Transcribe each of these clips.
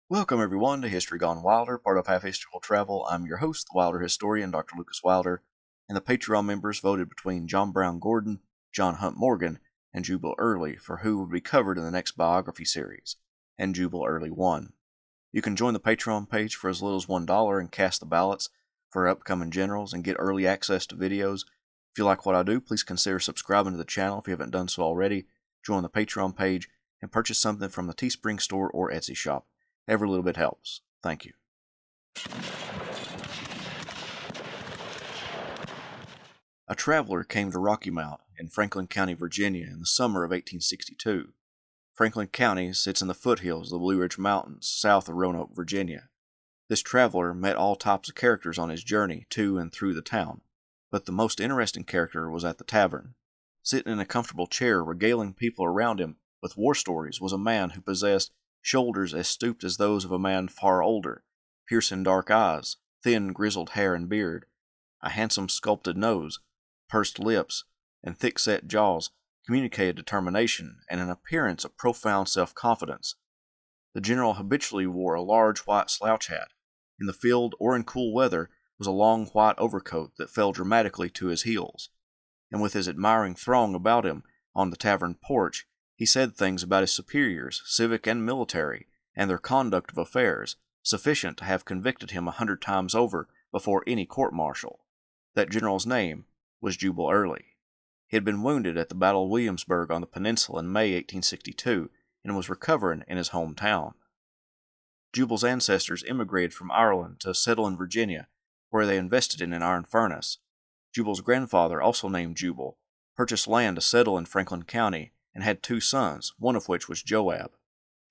Welcome everyone to History Gone Wilder, part of Half Historical Travel. I'm your host, the Wilder historian, Dr. Lucas Wilder, and the Patreon members voted between John Brown Gordon, John Hunt Morgan, and Jubal Early for who would be covered in the next biography series, and Jubal Early won. You can join the Patreon page for as little as $1 and cast the ballots for upcoming generals and get early access to videos. If you like what I do, please consider subscribing to the channel if you haven't done so already, join the Patreon page, and purchase something from the Teespring store or Etsy shop. Every little bit helps. Thank you. A traveler came to Rocky Mount in Franklin County, Virginia in the summer of 1862. Franklin County sits in the foothills of the Blue Ridge Mountains south of Roanoke, Virginia. This traveler met all types of characters on his journey to and through the town, but the most interesting character was at the tavern. Sitting in a comfortable chair regaling people around him with war stories was a man who possessed shoulders as stooped as those of a man far older, piercing dark eyes, thin grizzled hair and beard, a handsome sculpted nose, pursed lips, and thick-set jaws communicated determination and an appearance of profound self-confidence. The general habitually wore a large white slouch hat. In the field or in cool weather was a long white overcoat that fell dramatically to his heels, and with his admiring throng about him on the tavern porch, he said things about his superiors, civic and military, and their conduct of affairs, sufficient to have convicted him 100 times over before any court-martial. That general's name was Jubal Early. He had been wounded at the Battle of Williamsburg on the Peninsula in May 1862 and was recovering in his hometown. Jubal's ancestors immigrated from Ireland to settle in Virginia, where they invested in an iron furnace. Jubal's grandfather, also named Jubal, purchased land to settle in Franklin County and had 2 sons, one of which was Joab.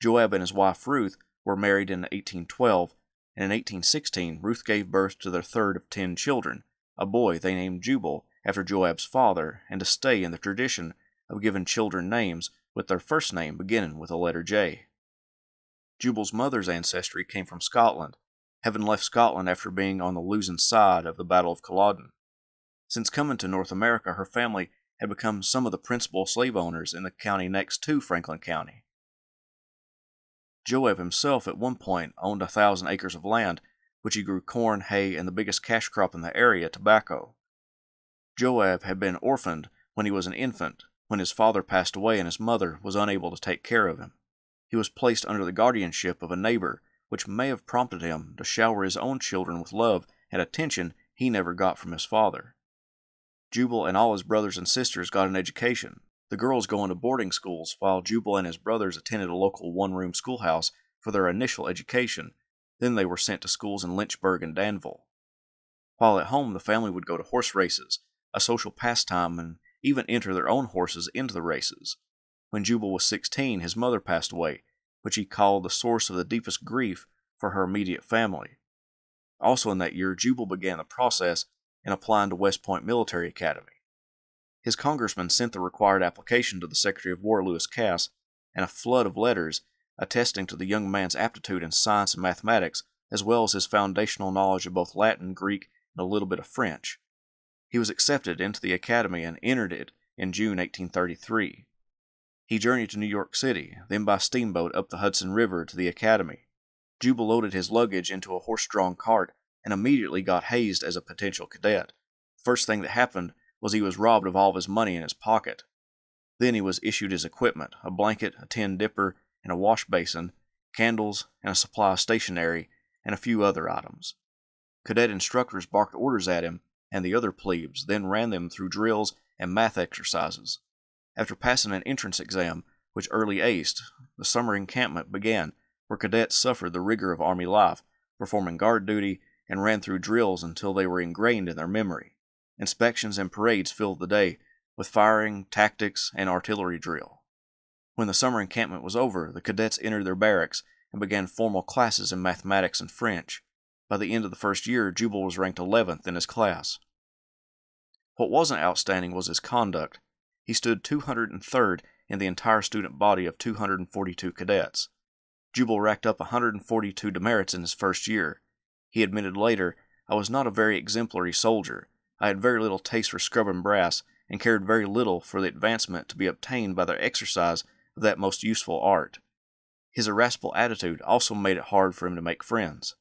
Joab and his wife Ruth were married in 1812, and in 1816 Ruth gave birth to their third of 10 children, a boy they named Jubal after Joab's father, and to stay in the tradition of giving children names with their first name beginning with a letter J. Jubal's mother's ancestry came from Scotland, having left Scotland after being on the losing side of the Battle of Culloden. Since coming to North America, her family had become some of the principal slave owners in the county next to Franklin County. Joab himself at one point owned 1,000 acres of land, which he grew corn, hay, and the biggest cash crop in the area, tobacco. Joab had been orphaned when he was an infant, when his father passed away and his mother was unable to take care of him. He was placed under the guardianship of a neighbor, which may have prompted him to shower his own children with love and attention he never got from his father. Jubal and all his brothers and sisters got an education, the girls going to boarding schools, while Jubal and his brothers attended a local one-room schoolhouse for their initial education. Then they were sent to schools in Lynchburg and Danville. While at home, the family would go to horse races, a social pastime, and even enter their own horses into the races. When Jubal was 16, his mother passed away, which he called the source of the deepest grief for her immediate family. Also in that year, Jubal began the process in applying to West Point Military Academy. His congressman sent the required application to the Secretary of War, Lewis Cass, and a flood of letters attesting to the young man's aptitude in science and mathematics, as well as his foundational knowledge of both Latin, Greek, and a little bit of French. He was accepted into the academy and entered it in June 1833. He journeyed to New York City, then by steamboat up the Hudson River to the academy. Jubal loaded his luggage into a horse-drawn cart and immediately got hazed as a potential cadet. First thing that happened was he was robbed of all of his money in his pocket. Then he was issued his equipment, a blanket, a tin dipper, and a wash basin, candles, and a supply of stationery, and a few other items. Cadet instructors barked orders at him and the other plebes, then ran them through drills and math exercises. After passing an entrance exam, which Early aced, the summer encampment began, where cadets suffered the rigor of Army life, performing guard duty, and ran through drills until they were ingrained in their memory. Inspections and parades filled the day, with firing, tactics, and artillery drill. When the summer encampment was over, the cadets entered their barracks and began formal classes in mathematics and French. By the end of the first year, Jubal was ranked 11th in his class. What wasn't outstanding was his conduct. He stood 203rd in the entire student body of 242 cadets. Jubal racked up 142 demerits in his first year. He admitted later, "I was not a very exemplary soldier. I had very little taste for scrubbing brass, and cared very little for the advancement to be obtained by the exercise of that most useful art." His irascible attitude also made it hard for him to make friends.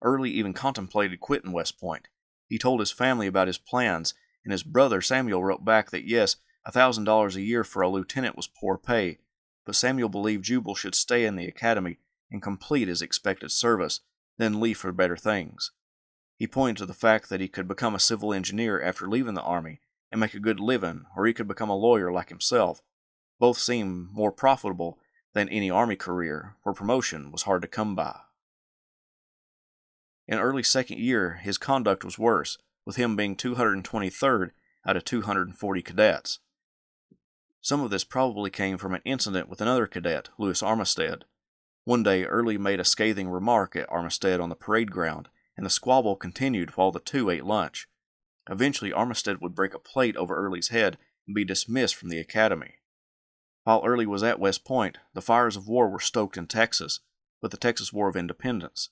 Early even contemplated quitting West Point. He told his family about his plans, and his brother Samuel wrote back that yes, $1,000 a year for a lieutenant was poor pay, but Samuel believed Jubal should stay in the academy and complete his expected service, then leave for better things. He pointed to the fact that he could become a civil engineer after leaving the Army and make a good living, or he could become a lawyer like himself. Both seemed more profitable than any Army career, where promotion was hard to come by. In Early's second year, his conduct was worse, with him being 223rd out of 240 cadets. Some of this probably came from an incident with another cadet, Louis Armistead. One day, Early made a scathing remark at Armistead on the parade ground, and the squabble continued while the two ate lunch. Eventually, Armistead would break a plate over Early's head and be dismissed from the academy. While Early was at West Point, the fires of war were stoked in Texas, with the Texas War of Independence.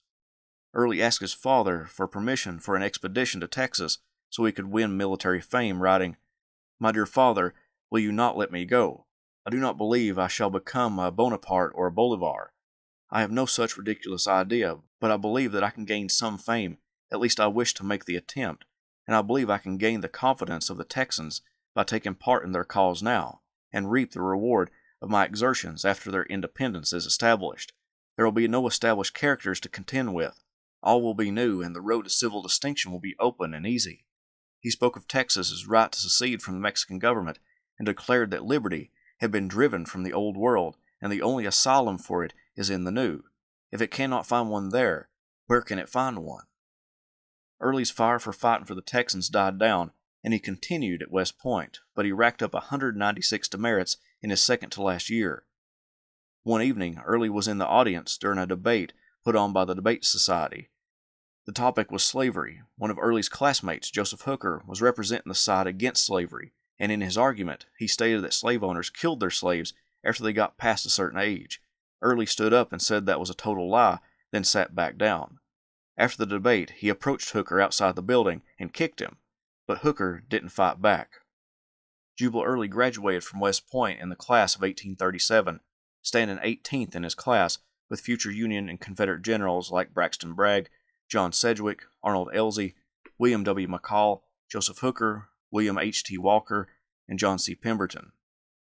Early asked his father for permission for an expedition to Texas so he could win military fame, writing, "My dear father, will you not let me go? I do not believe I shall become a Bonaparte or a Bolivar. I have no such ridiculous idea, but I believe that I can gain some fame. At least I wish to make the attempt, and I believe I can gain the confidence of the Texans by taking part in their cause now, and reap the reward of my exertions after their independence is established. There will be no established characters to contend with. All will be new, and the road to civil distinction will be open and easy." He spoke of Texas's right to secede from the Mexican government, and declared that liberty had been driven from the old world, and the only asylum for it is in the new. If it cannot find one there, where can it find one? Early's fire for fighting for the Texans died down, and he continued at West Point, but he racked up 196 demerits in his second to last year. One evening, Early was in the audience during a debate put on by the Debate Society. The topic was slavery. One of Early's classmates, Joseph Hooker, was representing the side against slavery, and in his argument, he stated that slave owners killed their slaves after they got past a certain age. Early stood up and said that was a total lie, then sat back down. After the debate, he approached Hooker outside the building and kicked him, but Hooker didn't fight back. Jubal Early graduated from West Point in the class of 1837, standing 18th in his class, with future Union and Confederate generals like Braxton Bragg, John Sedgwick, Arnold Elzey, William W. McCall, Joseph Hooker, William H.T. Walker, and John C. Pemberton.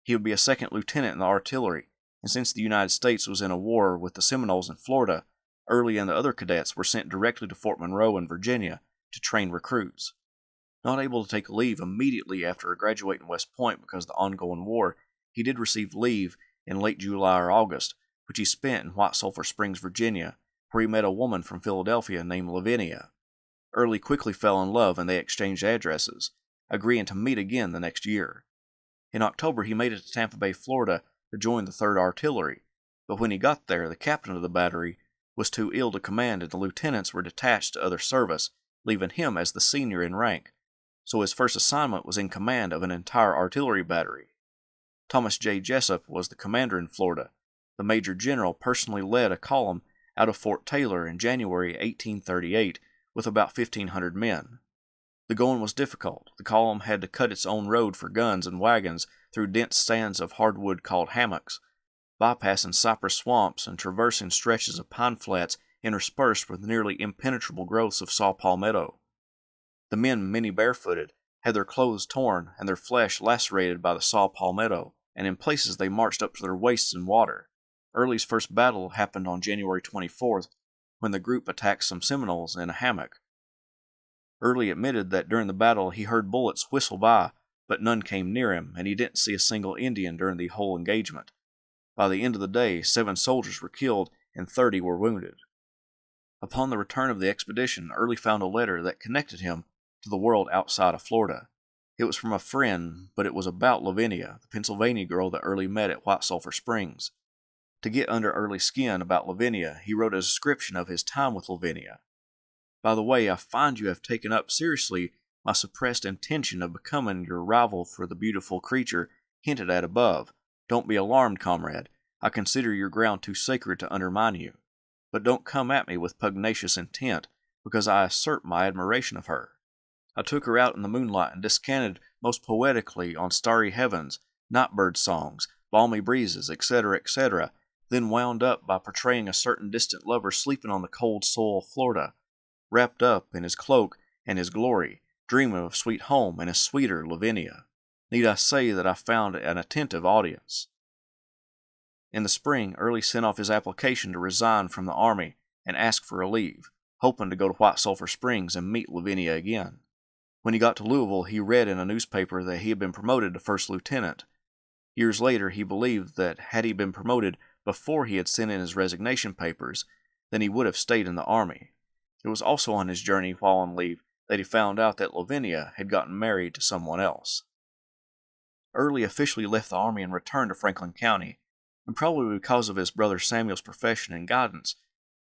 He would be a second lieutenant in the artillery, and since the United States was in a war with the Seminoles in Florida, Early and the other cadets were sent directly to Fort Monroe in Virginia to train recruits. Not able to take leave immediately after graduating West Point because of the ongoing war, he did receive leave in late July or August, which he spent in White Sulphur Springs, Virginia, where he met a woman from Philadelphia named Lavinia. Early quickly fell in love and they exchanged addresses, agreeing to meet again the next year. In October, he made it to Tampa Bay, Florida to join the 3rd Artillery, but when he got there, the captain of the battery was too ill to command and the lieutenants were detached to other service, leaving him as the senior in rank, so his first assignment was in command of an entire artillery battery. Thomas J. Jessup was the commander in Florida. The Major General personally led a column out of Fort Taylor in January 1838 with about 1,500 men. The going was difficult. The column had to cut its own road for guns and wagons through dense stands of hardwood called hammocks, bypassing cypress swamps and traversing stretches of pine flats interspersed with nearly impenetrable growths of saw palmetto. The men, many barefooted, had their clothes torn and their flesh lacerated by the saw palmetto, and in places they marched up to their waists in water. Early's first battle happened on January 24th, when the group attacked some Seminoles in a hammock. Early admitted that during the battle he heard bullets whistle by, but none came near him, and he didn't see a single Indian during the whole engagement. By the end of the day, 7 soldiers were killed and 30 were wounded. Upon the return of the expedition, Early found a letter that connected him to the world outside of Florida. It was from a friend, but it was about Lavinia, the Pennsylvania girl that Early met at White Sulphur Springs. To get under Early's skin about Lavinia, he wrote a description of his time with Lavinia. "By the way, I find you have taken up seriously my suppressed intention of becoming your rival for the beautiful creature hinted at above. Don't be alarmed, comrade. I consider your ground too sacred to undermine you. But don't come at me with pugnacious intent, because I assert my admiration of her. I took her out in the moonlight and descanted most poetically on starry heavens, night-bird songs, balmy breezes, etc., etc., then wound up by portraying a certain distant lover sleeping on the cold soil of Florida, wrapped up in his cloak and his glory, dreaming of sweet home and a sweeter Lavinia. Need I say that I found an attentive audience? In the spring, Early sent off his application to resign from the Army and ask for a leave, hoping to go to White Sulphur Springs and meet Lavinia again. When he got to Louisville, he read in a newspaper that he had been promoted to first lieutenant. Years later, he believed that had he been promoted before he had sent in his resignation papers, then he would have stayed in the Army. It was also on his journey while on leave that he found out that Lavinia had gotten married to someone else. Early officially left the Army and returned to Franklin County, and probably because of his brother Samuel's profession and guidance,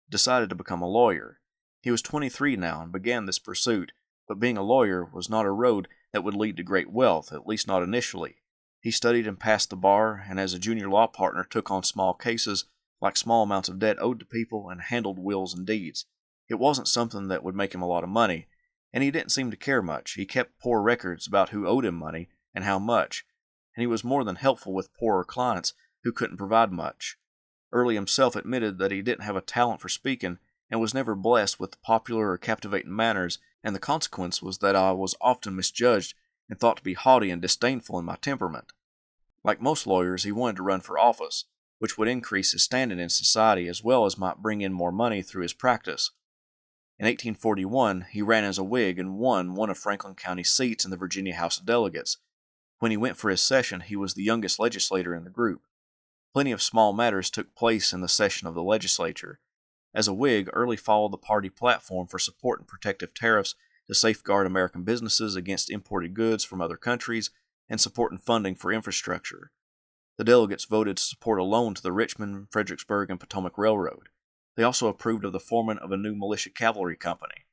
decided to become a lawyer. He was 23 now and began this pursuit, but being a lawyer was not a road that would lead to great wealth, at least not initially. He studied and passed the bar, and as a junior law partner took on small cases, like small amounts of debt owed to people, and handled wills and deeds. It wasn't something that would make him a lot of money, and he didn't seem to care much. He kept poor records about who owed him money and how much, and he was more than helpful with poorer clients who couldn't provide much. Early himself admitted that he didn't have a talent for speaking and was never blessed with popular or captivating manners, and the consequence was that I was often misjudged and thought to be haughty and disdainful in my temperament. Like most lawyers, he wanted to run for office, which would increase his standing in society as well as might bring in more money through his practice. In 1841, he ran as a Whig and won one of Franklin County's seats in the Virginia House of Delegates. When he went for his session, he was the youngest legislator in the group. Plenty of small matters took place in the session of the legislature. As a Whig, Early followed the party platform for supporting protective tariffs to safeguard American businesses against imported goods from other countries and supporting funding for infrastructure. The delegates voted to support a loan to the Richmond, Fredericksburg, and Potomac Railroad. They also approved of the forming of a new militia cavalry company.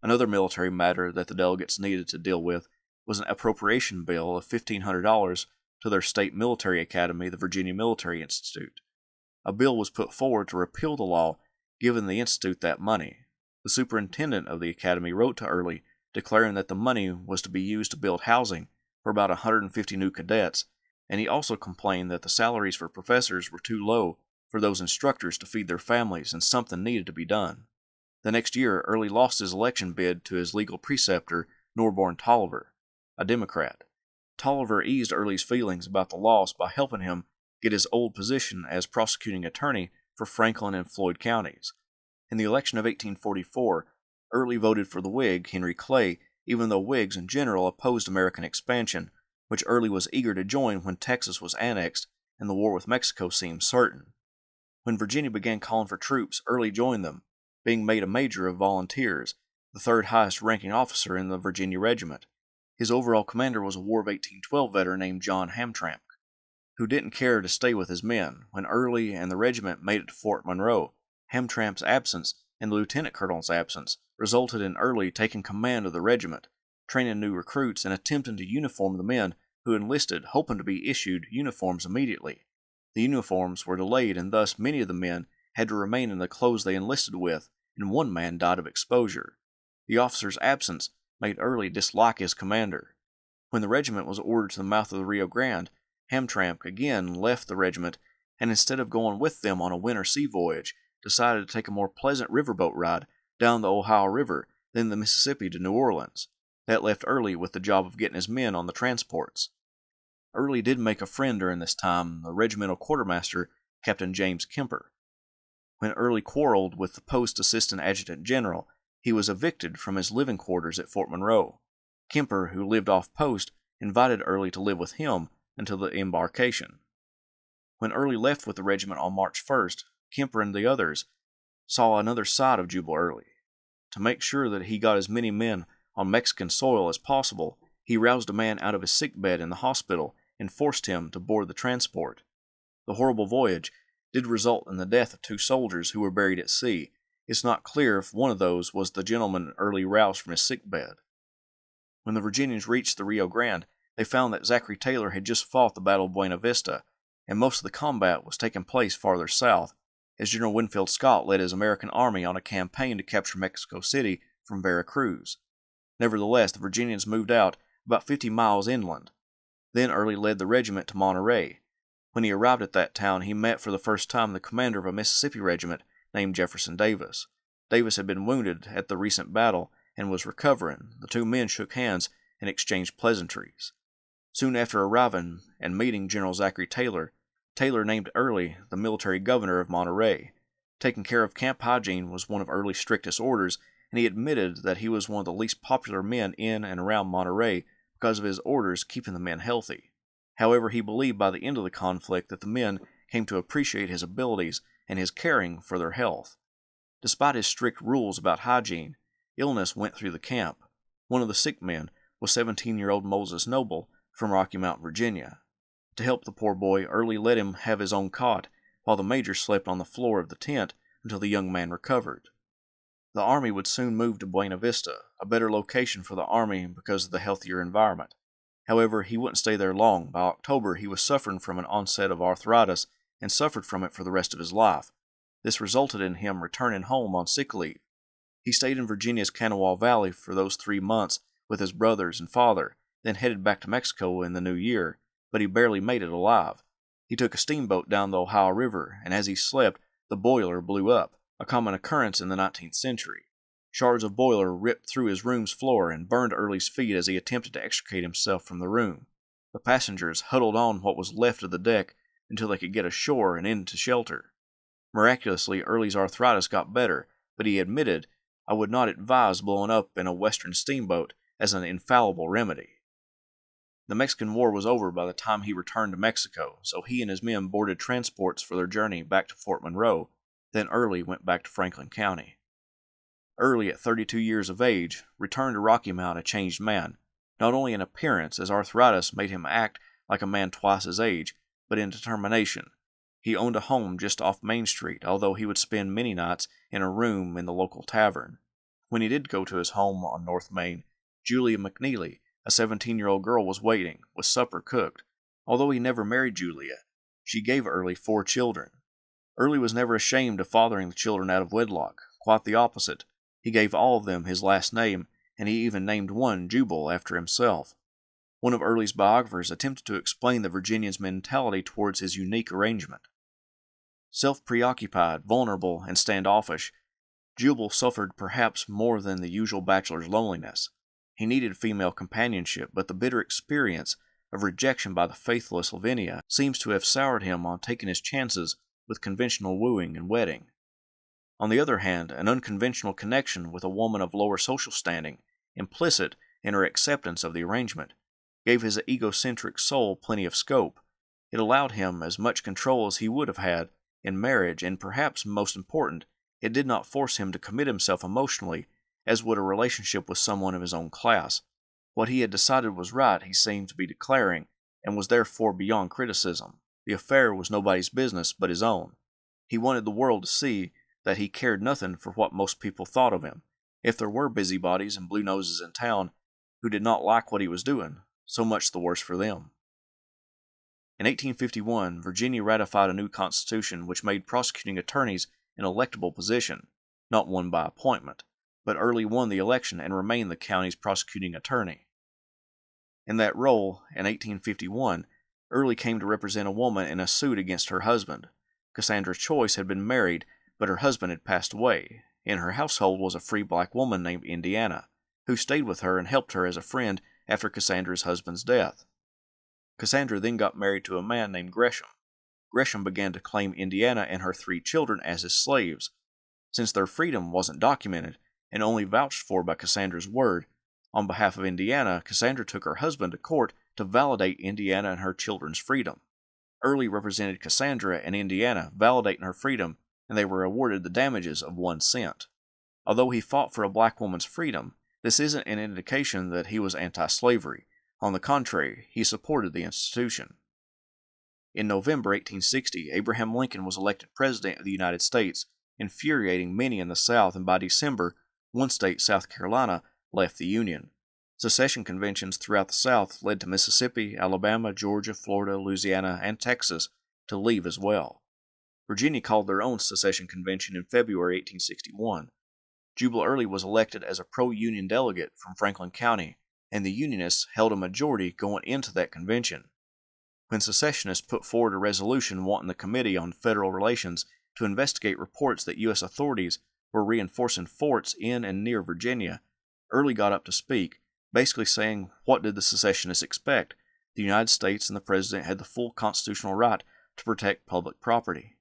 Another military matter that the delegates needed to deal with was an appropriation bill of $1,500 to their state military academy, the Virginia Military Institute. A bill was put forward to repeal the law giving the institute that money. The superintendent of the academy wrote to Early declaring that the money was to be used to build housing for about 150 new cadets, and he also complained that the salaries for professors were too low for those instructors to feed their families and something needed to be done. The next year, Early lost his election bid to his legal preceptor, Norborne Tolliver, a Democrat. Tolliver eased Early's feelings about the loss by helping him get his old position as prosecuting attorney for Franklin and Floyd counties. In the election of 1844, Early voted for the Whig, Henry Clay, even though Whigs in general opposed American expansion, which Early was eager to join when Texas was annexed and the war with Mexico seemed certain. When Virginia began calling for troops, Early joined them, being made a major of volunteers, the third highest ranking officer in the Virginia regiment. His overall commander was a War of 1812 veteran named John Hamtramck, who didn't care to stay with his men. When Early and the regiment made it to Fort Monroe, Hamtramck's absence and the lieutenant colonel's absence resulted in Early taking command of the regiment, training new recruits, and attempting to uniform the men who enlisted, hoping to be issued uniforms immediately. The uniforms were delayed, and thus many of the men had to remain in the clothes they enlisted with, and one man died of exposure. The officer's absence made Early dislike his commander. When the regiment was ordered to the mouth of the Rio Grande, Hamtramck again left the regiment, and instead of going with them on a winter sea voyage, decided to take a more pleasant riverboat ride down the Ohio River, then the Mississippi to New Orleans. That left Early with the job of getting his men on the transports. Early did make a friend during this time, the regimental quartermaster, Captain James Kemper. When Early quarreled with the post assistant adjutant general, he was evicted from his living quarters at Fort Monroe. Kemper, who lived off post, invited Early to live with him until the embarkation. When Early left with the regiment on March 1st, Kemper and the others saw another side of Jubal Early. To make sure that he got as many men on Mexican soil as possible, he roused a man out of his sickbed in the hospital and forced him to board the transport. The horrible voyage did result in the death of 2 soldiers who were buried at sea. It's not clear if one of those was the gentleman Early roused from his sickbed. When the Virginians reached the Rio Grande, they found that Zachary Taylor had just fought the Battle of Buena Vista, and most of the combat was taking place farther south, as General Winfield Scott led his American army on a campaign to capture Mexico City from Veracruz. Nevertheless, the Virginians moved out about 50 miles inland. Then Early led the regiment to Monterey. When he arrived at that town, he met for the first time the commander of a Mississippi regiment named Jefferson Davis. Davis had been wounded at the recent battle and was recovering. The two men shook hands and exchanged pleasantries. Soon after arriving and meeting General Zachary Taylor, Taylor named Early the military governor of Monterey. Taking care of camp hygiene was one of Early's strictest orders, and he admitted that he was one of the least popular men in and around Monterey because of his orders keeping the men healthy. However, he believed by the end of the conflict that the men came to appreciate his abilities and his caring for their health. Despite his strict rules about hygiene, illness went through the camp. One of the sick men was 17-year-old Moses Noble from Rocky Mount, Virginia. To help the poor boy, Early let him have his own cot, while the major slept on the floor of the tent until the young man recovered. The Army would soon move to Buena Vista, a better location for the Army because of the healthier environment. However, he wouldn't stay there long. By October, he was suffering from an onset of arthritis and suffered from it for the rest of his life. This resulted in him returning home on sick leave. He stayed in Virginia's Shenandoah Valley for those 3 months with his brothers and father, then headed back to Mexico in the new year, but he barely made it alive. He took a steamboat down the Ohio River, and as he slept, the boiler blew up, a common occurrence in the 19th century. Shards of boiler ripped through his room's floor and burned Early's feet as he attempted to extricate himself from the room. The passengers huddled on what was left of the deck until they could get ashore and into shelter. Miraculously, Early's arthritis got better, but he admitted, "I would not advise blowing up in a western steamboat as an infallible remedy." The Mexican War was over by the time he returned to Mexico, so he and his men boarded transports for their journey back to Fort Monroe. Then Early went back to Franklin County. Early, at 32 years of age, returned to Rocky Mount a changed man, not only in appearance, as arthritis made him act like a man twice his age, but in determination. He owned a home just off Main Street, although he would spend many nights in a room in the local tavern. When he did go to his home on North Main, Julia McNeely, a 17-year-old girl, was waiting, with supper cooked. Although he never married Julia, she gave Early 4 children. Early was never ashamed of fathering the children out of wedlock. Quite the opposite. He gave all of them his last name, and he even named one Jubal after himself. One of Early's biographers attempted to explain the Virginian's mentality towards his unique arrangement. Self-preoccupied, vulnerable, and standoffish, Jubal suffered perhaps more than the usual bachelor's loneliness. He needed female companionship, but the bitter experience of rejection by the faithless Lavinia seems to have soured him on taking his chances with conventional wooing and wedding. On the other hand, an unconventional connection with a woman of lower social standing, implicit in her acceptance of the arrangement, gave his egocentric soul plenty of scope. It allowed him as much control as he would have had in marriage, and perhaps most important, it did not force him to commit himself emotionally as would a relationship with someone of his own class. What he had decided was right, he seemed to be declaring, and was therefore beyond criticism. The affair was nobody's business but his own. He wanted the world to see that he cared nothing for what most people thought of him. If there were busybodies and blue noses in town who did not like what he was doing, so much the worse for them. In 1851, Virginia ratified a new constitution which made prosecuting attorneys an electable position, not one by appointment, but Early won the election and remained the county's prosecuting attorney. In that role, in 1851, Early came to represent a woman in a suit against her husband. Cassandra Choice had been married, but her husband had passed away. In her household was a free black woman named Indiana, who stayed with her and helped her as a friend after Cassandra's husband's death. Cassandra then got married to a man named Gresham. Gresham began to claim Indiana and her 3 children as his slaves. Since their freedom wasn't documented and only vouched for by Cassandra's word, on behalf of Indiana, Cassandra took her husband to court to validate Indiana and her children's freedom. Early represented Cassandra and Indiana, validating her freedom, and they were awarded the damages of 1 cent. Although he fought for a black woman's freedom, this isn't an indication that he was anti-slavery. On the contrary, he supported the institution. In November 1860, Abraham Lincoln was elected President of the United States, infuriating many in the South, and by December, one state, South Carolina, left the Union. Secession conventions throughout the South led to Mississippi, Alabama, Georgia, Florida, Louisiana, and Texas to leave as well. Virginia called their own secession convention in February 1861. Jubal Early was elected as a pro-Union delegate from Franklin County, and the Unionists held a majority going into that convention. When secessionists put forward a resolution wanting the Committee on Federal Relations to investigate reports that U.S. authorities were reinforcing forts in and near Virginia, Early got up to speak, basically saying, what did the secessionists expect? The United States and the President had the full constitutional right to protect public property.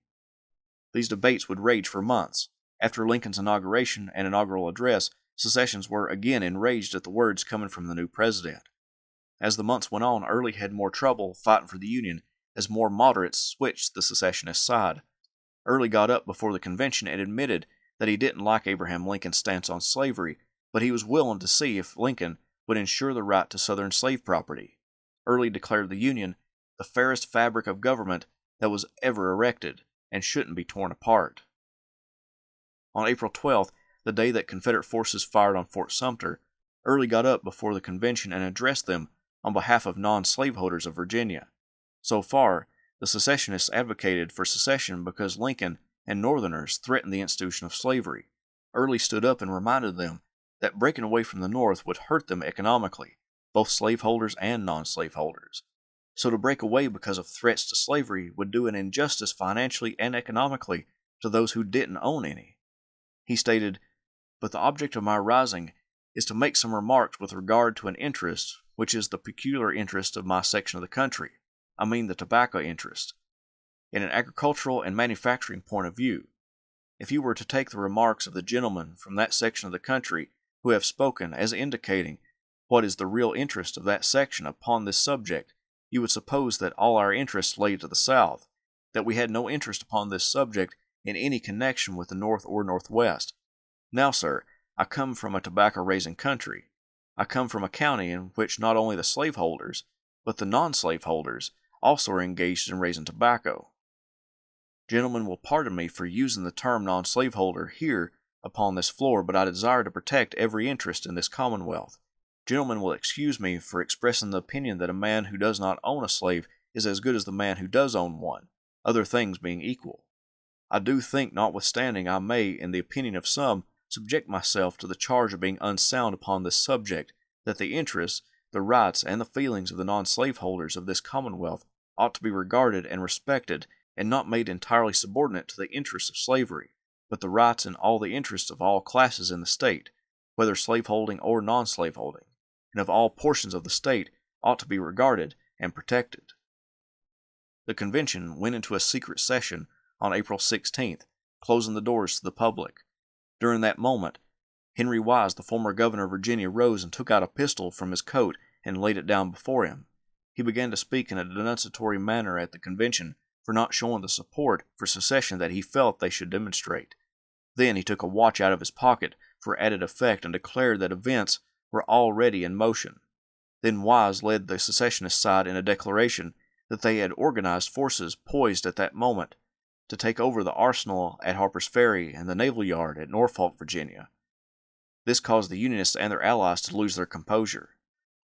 These debates would rage for months. After Lincoln's inauguration and inaugural address, secessionists were again enraged at the words coming from the new president. As the months went on, Early had more trouble fighting for the Union as more moderates switched the secessionist side. Early got up before the convention and admitted that he didn't like Abraham Lincoln's stance on slavery, but he was willing to see if Lincoln would ensure the right to Southern slave property. Early declared the Union the fairest fabric of government that was ever erected and shouldn't be torn apart. On April 12th, the day that Confederate forces fired on Fort Sumter, Early got up before the convention and addressed them on behalf of non-slaveholders of Virginia. So far, the secessionists advocated for secession because Lincoln and Northerners threatened the institution of slavery. Early stood up and reminded them that breaking away from the North would hurt them economically, both slaveholders and non-slaveholders. So to break away because of threats to slavery would do an injustice financially and economically to those who didn't own any. He stated, "But the object of my rising is to make some remarks with regard to an interest which is the peculiar interest of my section of the country. I mean the tobacco interest. In an agricultural and manufacturing point of view, if you were to take the remarks of the gentlemen from that section of the country who have spoken as indicating what is the real interest of that section upon this subject, you would suppose that all our interests lay to the South, that we had no interest upon this subject in any connection with the North or Northwest. Now, sir, I come from a tobacco-raising country. I come from a county in which not only the slaveholders, but the non-slaveholders also are engaged in raising tobacco. Gentlemen will pardon me for using the term non-slaveholder here upon this floor, but I desire to protect every interest in this Commonwealth. Gentlemen will excuse me for expressing the opinion that a man who does not own a slave is as good as the man who does own one, other things being equal. I do think, notwithstanding I may, in the opinion of some, subject myself to the charge of being unsound upon this subject, that the interests, the rights, and the feelings of the non-slaveholders of this Commonwealth ought to be regarded and respected, and not made entirely subordinate to the interests of slavery, but the rights and all the interests of all classes in the state, whether slaveholding or non-slaveholding, and of all portions of the state ought to be regarded and protected." The convention went into a secret session on April 16th, closing the doors to the public. During that moment, Henry Wise, the former governor of Virginia, rose and took out a pistol from his coat and laid it down before him. He began to speak in a denunciatory manner at the convention for not showing the support for secession that he felt they should demonstrate. Then he took a watch out of his pocket for added effect and declared that events were already in motion. Then Wise led the secessionist side in a declaration that they had organized forces poised at that moment to take over the arsenal at Harper's Ferry and the naval yard at Norfolk, Virginia. This caused the Unionists and their allies to lose their composure.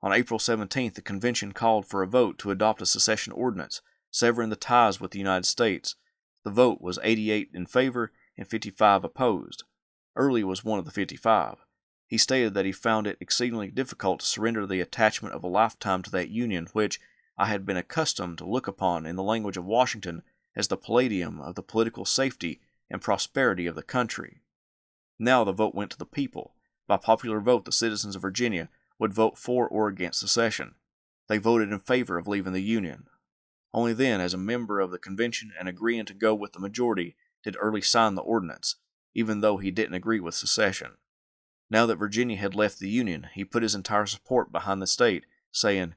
On April 17th, the convention called for a vote to adopt a secession ordinance, severing the ties with the United States. The vote was 88 in favor and 55 opposed. Early was one of the 55. He stated that he found it exceedingly difficult to surrender the attachment of a lifetime to that Union which I had been accustomed to look upon, in the language of Washington, as the palladium of the political safety and prosperity of the country. Now the vote went to the people. By popular vote, the citizens of Virginia would vote for or against secession. They voted in favor of leaving the Union. Only then, as a member of the convention and agreeing to go with the majority, did Early sign the ordinance, even though he didn't agree with secession. Now that Virginia had left the Union, he put his entire support behind the state, saying,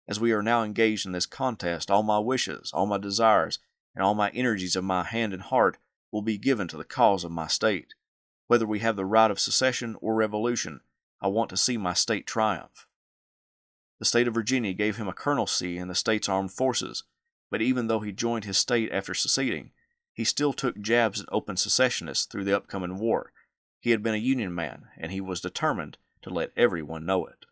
"As we are now engaged in this contest, all my wishes, all my desires, and all my energies of my hand and heart will be given to the cause of my state. Whether we have the right of secession or revolution, I want to see my state triumph." The state of Virginia gave him a colonelcy in the state's armed forces, but even though he joined his state after seceding, he still took jabs at open secessionists through the upcoming war. He had been a Union man, and he was determined to let everyone know it.